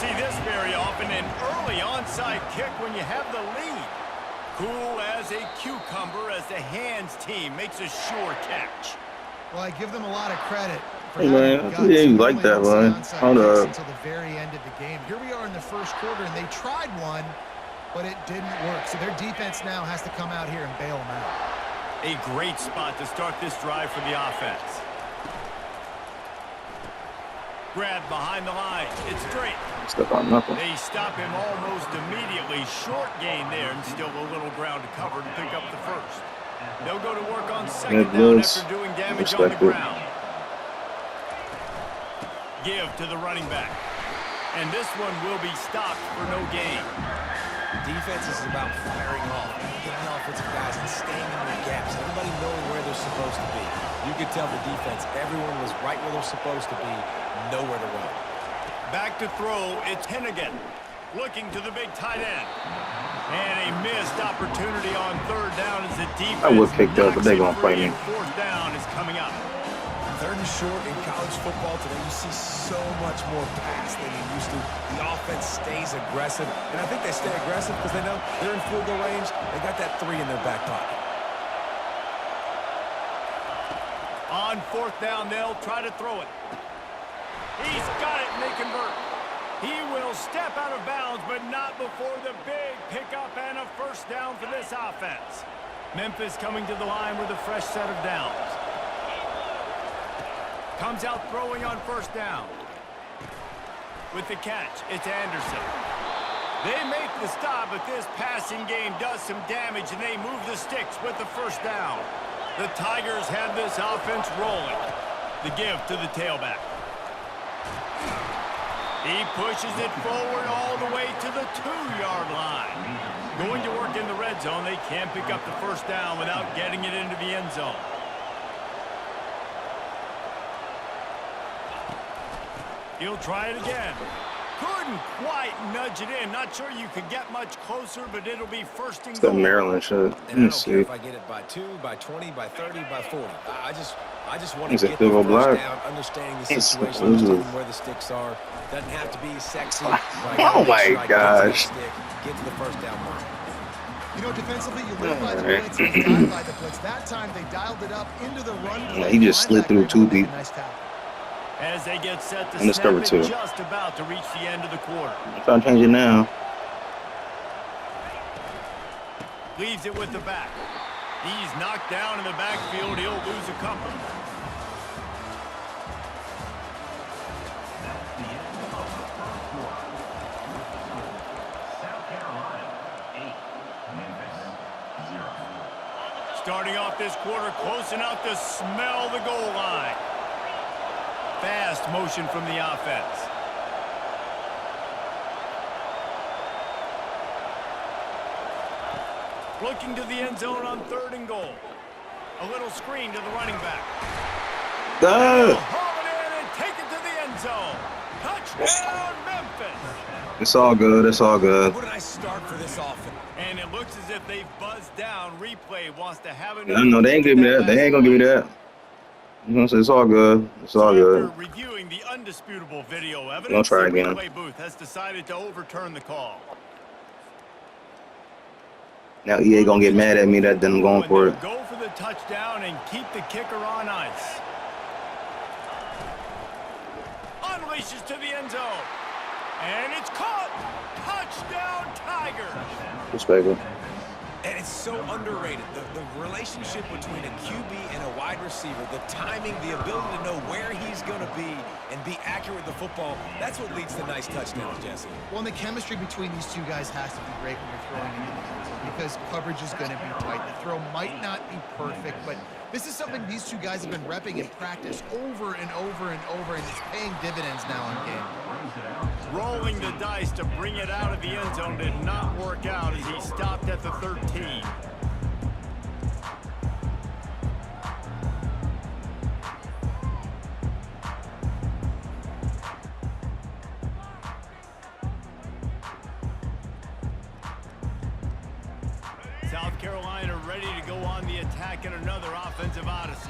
see this very often, an early onside kick when you have the lead. Cool as a cucumber as the hands team makes a sure catch. Well, I give them a lot of credit. Hey, man, yeah, you like that, man. Hold up. Until the very end of the game. Here we are in the first quarter, and they tried one, but it didn't work. So their defense now has to come out here and bail them out. A great spot to start this drive for the offense. Grab behind the line. It's straight. Step on nothing. They stop him almost immediately. Short gain there, and still a little ground to cover to pick up the first. They'll go to work on second down after doing damage on the ground. Give to the running back. And this one will be stopped for no gain. Defense is about firing off, getting the offensive guys and staying in their gaps. Everybody knowing where they're supposed to be. You could tell the defense, everyone was right where they're supposed to be, nowhere to run. Back to throw, it's Hennigan. Looking to the big tight end. And a missed opportunity on third down as the defense. I would pick that, but they're going to fight me. Fourth down is coming up. Third and short in college football today, you see so much more pass than you used to. The offense stays aggressive, and I think they stay aggressive because they know they're in field goal range. They got that 3 in their back pocket. On fourth down, they'll try to throw it. He's got it, and they convert. He will step out of bounds, but not before the big pickup and a first down for this offense. Memphis coming to the line with a fresh set of downs. Comes out throwing on first down. With the catch, it's Anderson. They make the stop, but this passing game does some damage, and they move the sticks with the first down. The Tigers have this offense rolling. The give to the tailback. He pushes it forward all the way to the 2-yard line. Going to work in the red zone. They can't pick up the first down without getting it into the end zone. He'll try it again. Couldn't quite nudge it in. Not sure you could get much closer, but it'll be first and goal. That Maryland shit. Let And I me don't care see. if I get it by 2, by 20, by 30, by 40. I just want He's to a get the field goal first block. down, understanding the It's situation, so easy. understanding where the sticks are. Doesn't have to be sexy. but I gotta Oh make my sure I get to that gosh. stick, get to the first down mark. You know, defensively, you live by the Alright. blitz and you die by the blitz. That time, they dialed it up into the run. Yeah, he just slid through too deep. Nice tackle. As they get set to And it's snap cover it, 2. just about to reach the end of the quarter. I'm trying to change it now. Leaves it with the back. He's knocked down in the backfield. He'll lose a couple. Starting off this quarter close enough to smell the goal line. Fast motion from the offense. Looking to the end zone on third and goal. A little screen to the running back. Ah, Haul it in and take it to the end zone. Touchdown, Memphis. it's all good. It's all good. What a nice start for this offense. And it looks as if they've buzzed down. Replay wants to have it. I know they ain't give me that. They ain't gonna give me that. You know what I'm saying? It's all good. It's all good. After reviewing the undisputable video evidence, I'll try the again. replay booth has decided to overturn the call. Now EA gonna get mad at me that then I'm going for it. Go for the touchdown and keep the kicker on ice. Unleashes to the end zone. And it's caught. Touchdown, Tigers. Respect it. And it's so underrated. The relationship between a QB and a wide receiver, the timing, the ability to know where he's going to be and be accurate with the football, that's what leads to nice touchdowns, Jesse. Well, and the chemistry between these two guys has to be great when you're throwing into the end zone because coverage is going to be tight. The throw might not be perfect, but this is something these two guys have been repping in practice over and over and over, and it's paying dividends now in game. Rolling the dice to bring it out of the end zone did not work out as he stopped at the 13. South Carolina ready to go on the attack in another offensive odyssey.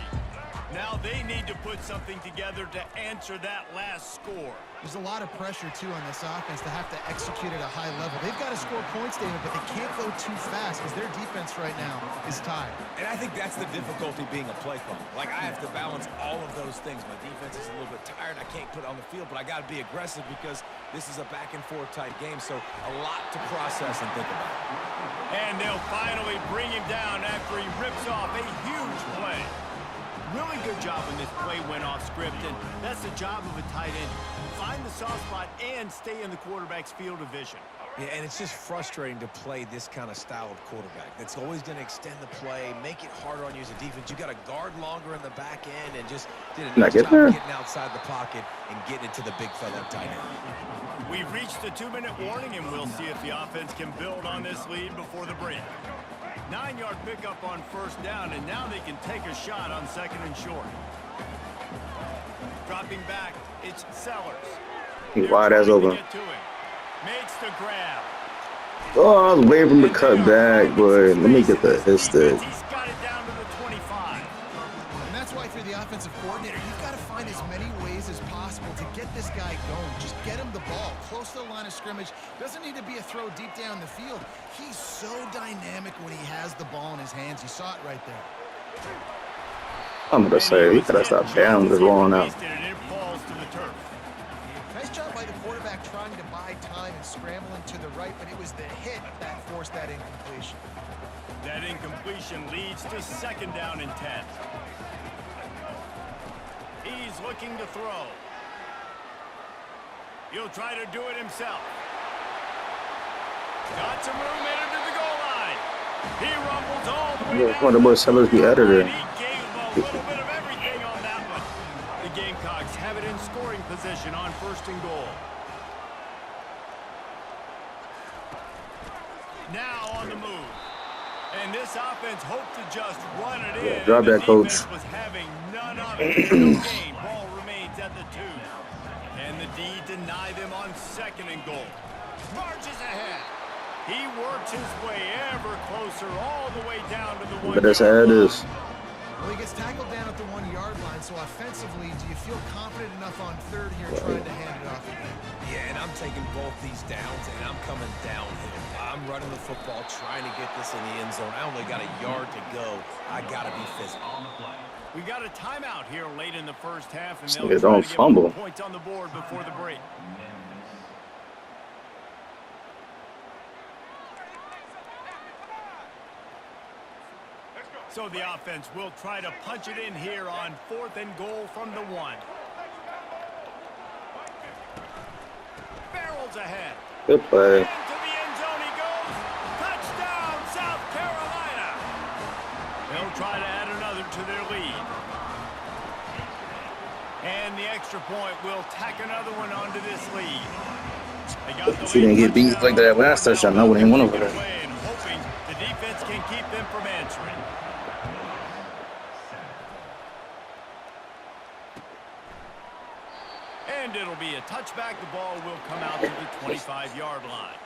Now they need to put something together to answer that last score. There's a lot of pressure, too, on this offense to have to execute at a high level. They've got to score points, David, but they can't go too fast because their defense right now is tired. And I think that's the difficulty being a play caller. Like, I have to balance all of those things. My defense is a little bit tired. I can't put it on the field, but I got to be aggressive because this is a back-and-forth type game, so a lot to process and think about. And they'll finally bring him down after he rips off a huge play. Really good job when this play went off script, and that's the job of a tight end. Find the soft spot and stay in the quarterback's field of vision. Yeah, and it's just frustrating to play this kind of style of quarterback. That's always going to extend the play, make it harder on you as a defense. You got to guard longer in the back end and just did a nice job getting outside the pocket and getting it to the big fella tight end. We've reached the 2-minute warning, and we'll see if the offense can build on this lead before the break. 9-yard pickup on first down, and now they can take a shot on second and short. Dropping back, it's Sellers. He's wide ass open. Makes the grab. Oh, I was waiting for him to cut back, but let me get the stick. He's got it down to the 25. And that's why, if you're the offensive coordinator, you've got to find as many ways as possible to get this guy going. Just get him the ball close to the line of scrimmage. Doesn't need to be a throw deep down the field. He's so dynamic when he has the ball in his hands. You saw it right there. I'm gonna say he could have stopped down this long out. It falls to the turf. Nice job by the quarterback trying to buy time and scrambling to the right, but it was the hit that forced that incompletion. That incompletion leads to second down and 10. He's looking to throw. He'll try to do it himself. Got some room in to the goal line. He rumbles all the way down. One of the more Sellers be editor. He gave a little bit of everything on that one. The Gamecocks have it in scoring position on first and goal. Now on the move. And this offense hoped to just run it in. Yeah, drop that, coach. Was having none of it. No game. Ball remains at the 2. And the D deny them on second and goal. Marches ahead. He works his way ever closer all the way down to the 1 But that's how it is. Well, he gets tackled down at the 1-yard line, so offensively, do you feel confident enough on third here trying to hand it off again? Yeah, and I'm taking both these downs, and I'm coming downhill. I'm running the football, trying to get this in the end zone. I only got a yard to go. I got to be physical. We got a timeout here late in the first half, and they'll Nigga, try don't to get fumble. more points on the board before the break. So the offense will try to punch it in here on 4th and goal from the 1. Barrels ahead. Good play. Into the end zone he goes. Touchdown, South Carolina. They'll try to add another to their lead. And the extra point will tack another one onto this lead. They got the If he didn't get beat like that last touchdown, I wouldn't want over there. hoping the defense can keep them from answering. And it'll be a touchback. The ball will come out to the 25-yard line.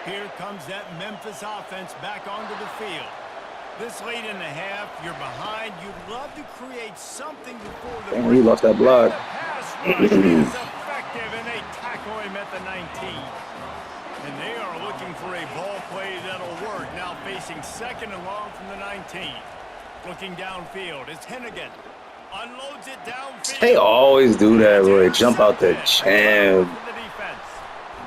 Here comes that Memphis offense back onto the field. This late in the half, you're behind. You'd love to create something before the Damn, he lost that block. The pass rush is effective, and they tackle him at the 19. And they are looking for a ball play that'll work. Now facing second and long from the 19. Looking downfield, it's Hennigan. Unloads it downfield. They always do that, boy. Jump out the jam.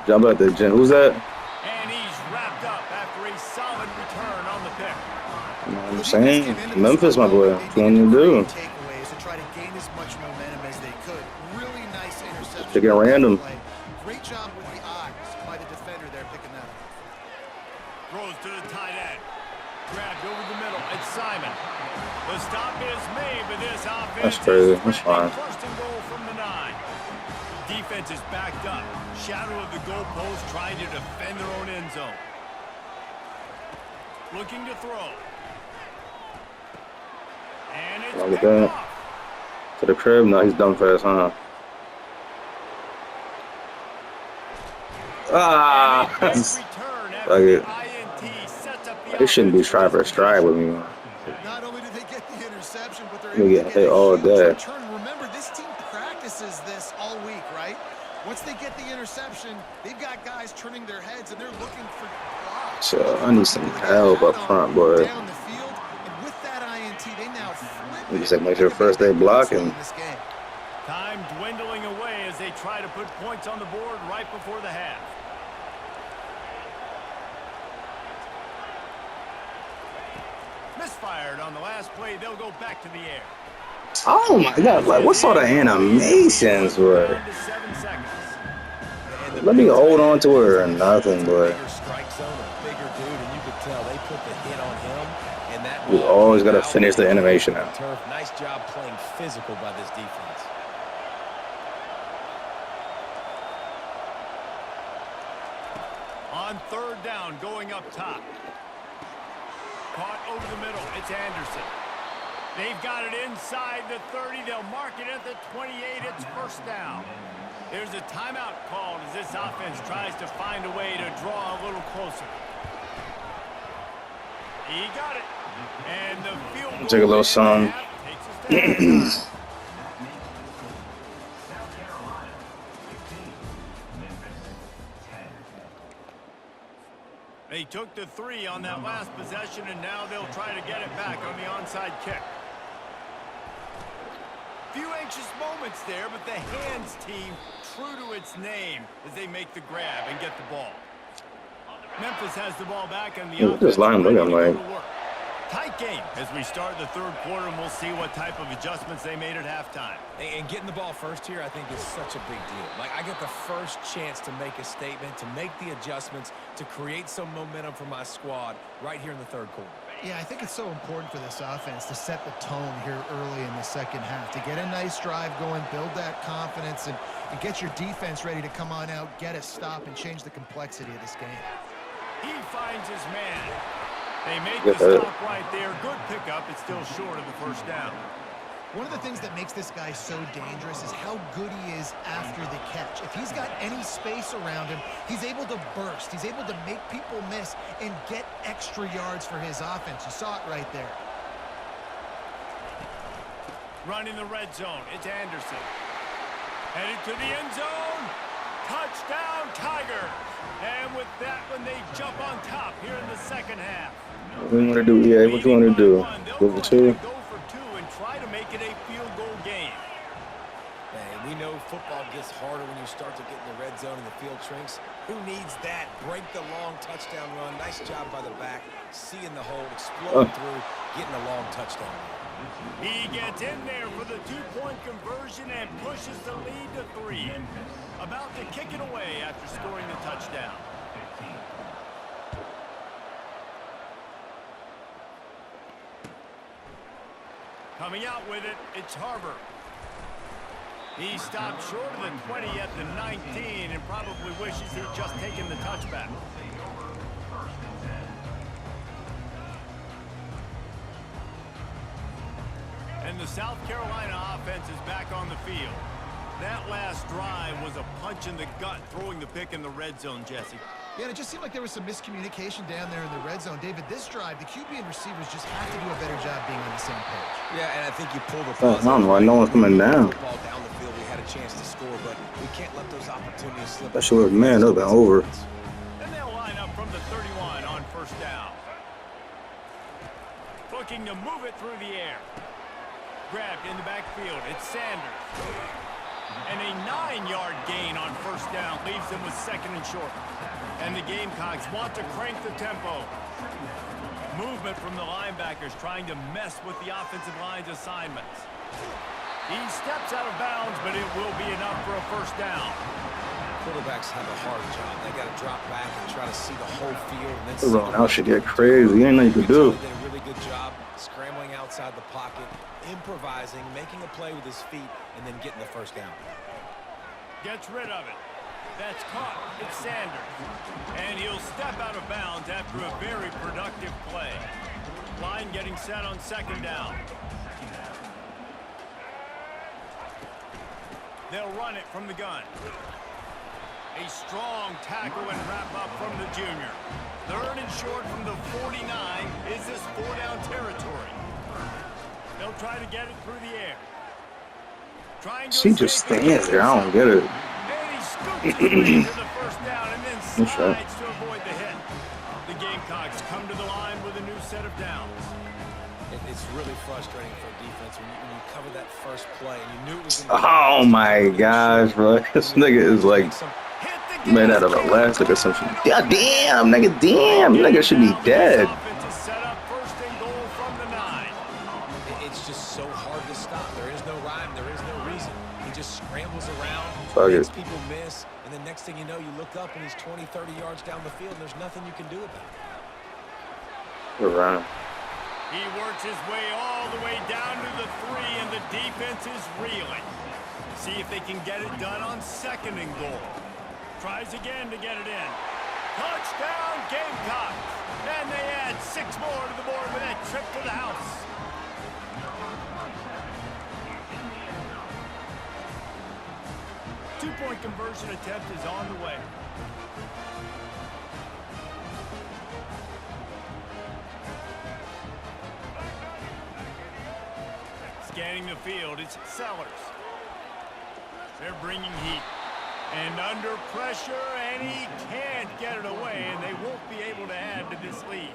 Jump out the jam. Who's that? And he's wrapped up after a solid return on the pick. You know what I'm saying? Memphis, my boy. What you want to do? Takeaways to try to gain as much momentum as they could. Really nice interception. Pick it random. Great job with the eyes by the defender there picking that up. Throws to the tight end. Grabbed over the middle. It's Simon. The stop is made, but this offense That's crazy. is That's fine. first and goal from the 9. Defense is backed up. Shadow of the goalpost trying to defend their own end zone. Looking to throw. And it's Look at picked that. off. To the crib? No, he's dumb fast, huh? Ah! Return after Like it. the INT sets up the They shouldn't be offense. stride for stride with me, man. are We able get to hit get a all huge day. return. Remember, this team practices this all week, right? Once they get the interception, they've got guys turning their heads, and they're looking for blocks. So I need some help up front, boy. Down the field, and with that INT, they now flip You it. just like make sure first they block and This game. Time dwindling away as they try to put points on the board right before the half. Misfired on the last play. They'll go back to the air. oh my god, like what sort of animations, boy? Down to 7 seconds. Let me hold on to her or nothing, boy. Bigger strike zone, a bigger dude, and you could tell they put the hit on him. And that We always gotta finish the animation out. Turf. Nice job playing physical by this defense. On third down, going up top. Caught over the middle. It's Anderson. They've got it inside the 30. They'll mark it at the 28. It's first down. There's a timeout called as this offense tries to find a way to draw a little closer. He got it. And the field goal Take a little song. takes us to halftime. They took the 3 on that last possession, and now they'll try to get it back on the onside kick. Few anxious moments there, but the hands team true to its name as they make the grab and get the ball. Memphis has the ball back, and the offense This line ready looking to go like to work. Tight game as we start the third quarter, and we'll see what type of adjustments they made at halftime. And getting the ball first here, I think, is such a big deal. Like, I get the first chance to make a statement, to make the adjustments, to create some momentum for my squad right here in the third quarter. Yeah, I think it's so important for this offense to set the tone here early in the second half, to get a nice drive going, build that confidence, and get your defense ready to come on out, get a stop, and change the complexity of this game. He finds his man. They make Good the hit. stop right there. Good pickup. It's still short of the first down. One of the things that makes this guy so dangerous is how good he is after the catch. If he's got any space around him, he's able to burst. He's able to make people miss and get extra yards for his offense. You saw it right there. Running the red zone. It's Anderson. Headed to the end zone. Touchdown, Tigers. And with that one, they jump on top here in the second half. what we wanna do, yeah, what you wanna do? Go for 2? Go for 2 and try to make it a field goal game. Man, we know football gets harder when you start to get in the red zone and the field shrinks. Who needs that? Break the long touchdown run. Nice job by the back. Seeing the hole, exploding through, getting a long touchdown run. He gets in there for the 2-point conversion and pushes the lead to 3. About to kick it away after scoring the touchdown. Coming out with it, it's Harbor. He stopped short of the 20 at the 19 and probably wishes he'd just taken the touchback. And the South Carolina offense is back on the field. That last drive was a punch in the gut, throwing the pick in the red zone, Jesse. Yeah, and it just seemed like there was some miscommunication down there in the red zone. David, this drive, the QB and receivers just have to do a better job being on the same page. Yeah, and I think you pull the I don't know why no one's coming down. Ball down the field, we had a chance to score, but we can't let those opportunities slip. That should've, man, that would've been over. And they'll line up from the 31 on first down. Looking to move it through the air. Grabbed in the backfield. It's Sanders. And a 9-yard gain on first down leaves them with second and short. And the Gamecocks want to crank the tempo. Movement from the linebackers trying to mess with the offensive line's assignments. He steps out of bounds, but it will be enough for a first down. Quarterbacks have a hard job. They got to drop back and try to see the whole field. And then The rolling out should get crazy. Ain't nothing you can do. Did a really good job scrambling outside the pocket, improvising, making a play with his feet, and then getting the first down. Gets rid of it. That's caught. It's Sanders. And he'll step out of bounds after a very productive play. Line getting set on second down. They'll run it from the gun. A strong tackle and wrap up from the junior. Third and short from the 49. Is this 4-down territory? They'll try to get it through the air. Trying to She just escape stands there. I don't get it. And he scoops his way to the first down and then That's right. slides to avoid the hit. The Gamecocks come to the line with a new set of downs. It's really frustrating for a defense when you cover that first play and you knew it was going to be. Oh my gosh, bro. This nigga is like Hit the made gas out of pedal. elastic or something. God damn, nigga, damn. Nigga should be dead. Offense is set up first and goal from the 9. It's just so hard to stop. There is no rhyme. There is no reason. He just scrambles around, Fuck makes it. people miss, and the next thing you know, you look up and he's 20, 30 yards down the field, and there's nothing you can do about it. We're running. He works his way all the way down to the 3, and the defense is reeling. See if they can get it done on second and goal. Tries again to get it in. Touchdown, Gamecocks! And they add 6 more to the board with that trip to the house. Two-point conversion attempt is on the way. Scanning the field, it's Sellers. They're bringing heat. And under pressure, and he can't get it away, and they won't be able to add to this lead.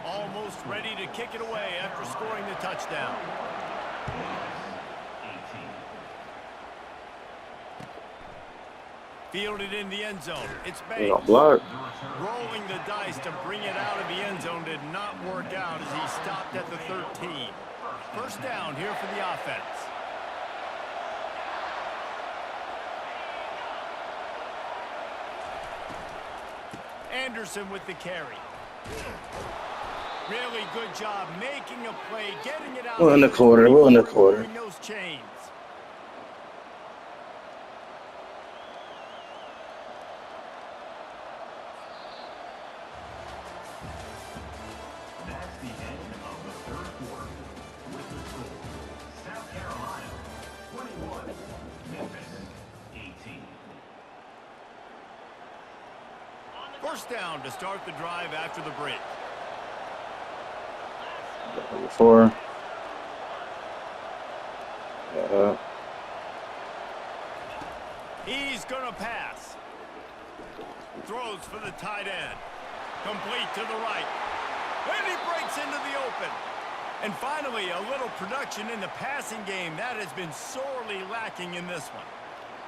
Almost ready to kick it away after scoring the touchdown. Fielded in the end zone. It's You Banks. don't block. Rolling the dice to bring it out of the end zone did not work out as he stopped at the 13. First down here for the offense. Anderson with the carry. Really good job making a play, getting it out. We're in the quarter. We're in the quarter. Those chains. That's the end of the third quarter. With the score, South Carolina 21, Memphis 18. First down to start the drive after the break. Number 4. Yeah. He's going to pass. Throws for the tight end. Complete to the right. And he breaks into the open. And finally, a little production in the passing game. That has been sorely lacking in this one.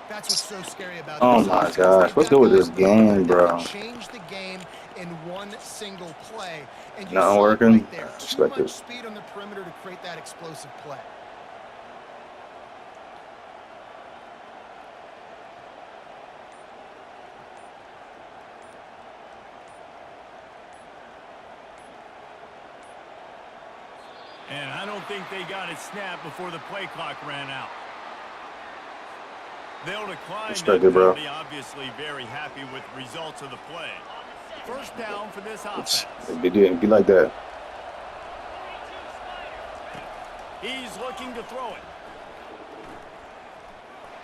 That's what's so scary about Oh this my offense. gosh, They've what's got good with guys this game, bro? Change the game in one single play. And you Not saw it working? right there. Too Expect much it. speed on the perimeter to create that explosive play. And I don't think they got it snapped before the play clock ran out. They'll decline. Expect it, bro. Be obviously very happy with results of the play. First down for this offense. It'd be like that. He's looking to throw it.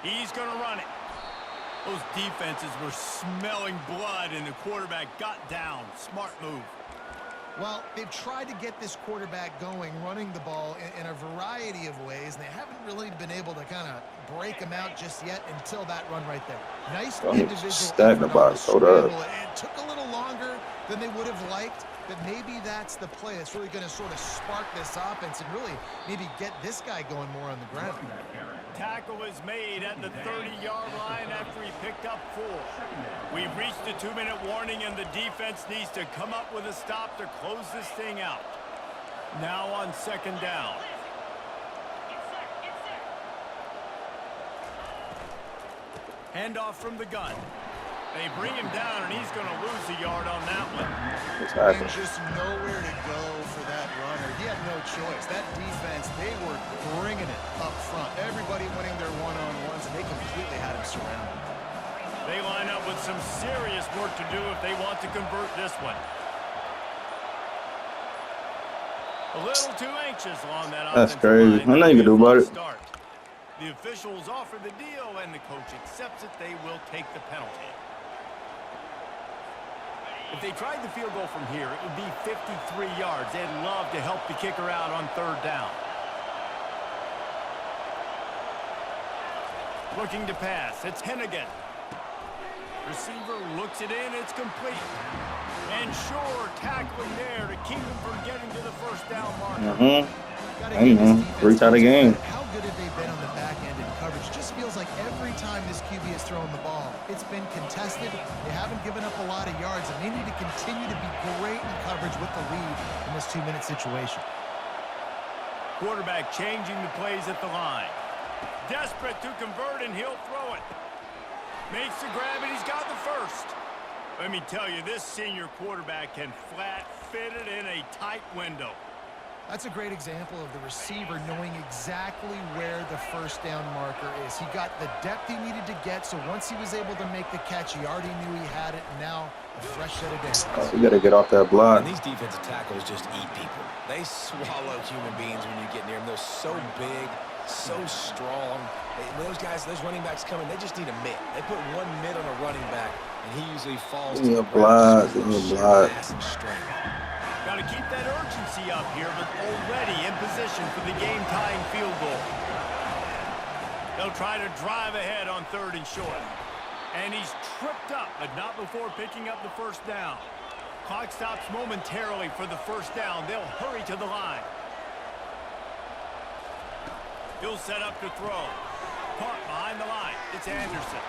He's going to run it. Those defenses were smelling blood, and the quarterback got down. Smart move. Well, they've tried to get this quarterback going, running the ball in a variety of ways, and they haven't really been able to kind of break him out just yet until that run right there. Nice Don't need to individual stack the effort on box. Hold up. scramble. It took a little longer than they would have liked, but maybe that's the play that's really going to sort of spark this offense and really maybe get this guy going more on the ground. Tackle is made at the 30-yard line after he picked up 4. We've reached the 2-minute warning, and the defense needs to come up with a stop to close this thing out. Now on second down. Handoff from the gun. They bring him down, and he's going to lose a yard on that one. What's And happening? just nowhere to go for that runner. He had no choice. That defense, they were bringing it up front. Everybody winning their one-on-ones, and they completely had him surrounded. They line up with some serious work to do if they want to convert this one. A little too anxious along that That's offensive crazy. line. I know you can do about it. Start. The officials offer the deal, and the coach accepts it. They will take the penalty. If they tried the field goal from here, it would be 53 yards. They'd love to help the kicker out on third down. Looking to pass. It's Hennigan. Receiver looks it in. It's complete. And Shore tackling there to keep him from getting to the first down marker. Gotta I give this know. defense 3 tie the game. How good have they been on the back end in coverage? Just feels like every time this QB has thrown the ball, it's been contested. They haven't given up a lot of yards, and they need to continue to be great in coverage with the lead in this 2-minute situation. Quarterback changing the plays at the line. Desperate to convert, and he'll throw it. Makes the grab, and he's got the first. Let me tell you, this senior quarterback can flat fit it in a tight window. That's a great example of the receiver knowing exactly where the first down marker is. He got the depth he needed to get, so once he was able to make the catch, he already knew he had it, and now a fresh set of downs. You got to get off that block. And these defensive tackles just eat people. They swallow human beings when you get near them. They're so big, so strong. When those guys, those running backs come in, they just need a mitt. They put one mitt on a running back, and he usually falls to the ground. Mass and strength. Got to keep that urgency up here, but already in position for the game-tying field goal. They'll try to drive ahead on 3rd and short. And he's tripped up, but not before picking up the first down. Clock stops momentarily for the first down. They'll hurry to the line. He'll set up to throw. Caught behind the line. It's Anderson.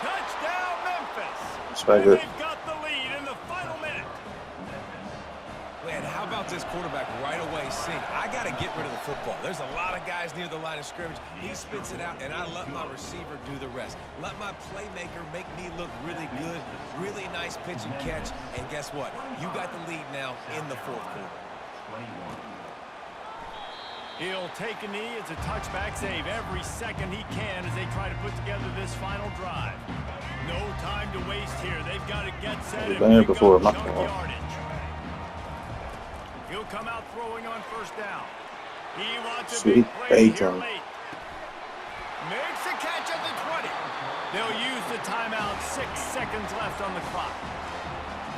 Touchdown, Memphis! Respect And it. they've got the lead in the final minute. Man, how about this quarterback right away seeing, I got to get rid of the football. There's a lot of guys near the line of scrimmage. He spits it out, and I let my receiver do the rest. Let my playmaker make me look really good, really nice pitch and catch. And guess what? You got the lead now in the 4th quarter. He'll take a knee. It's a touchback save every second he can as they try to put together this final drive. No time to waste here. They've got to get set We've and been here pick before, up my chunk fault. yardage. He'll come out throwing on first down. He wants a Sweet big play here bacon. late. Makes a catch at the 20. They'll use the timeout. 6 seconds left on the clock.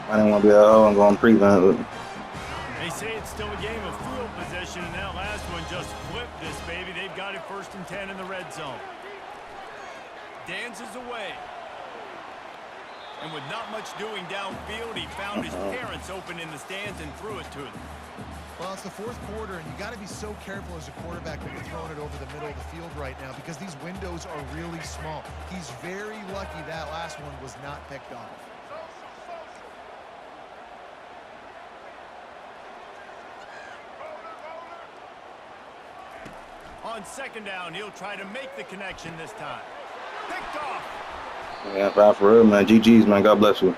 I didn't want to be I'm going prevent. They say it's still a game of field position, and that last one just flipped this baby. They've got it 1st and 10 in the red zone. Dances away. And with not much doing downfield, he found his parents open in the stands and threw it to them. Well, it's the 4th quarter, and you got to be so careful as a quarterback when you're throwing it over the middle of the field right now because these windows are really small. He's very lucky that last one was not picked off. On 2nd down, he'll try to make the connection this time. Picked off. Yeah, 5 for real, man. GG's, man. God bless you.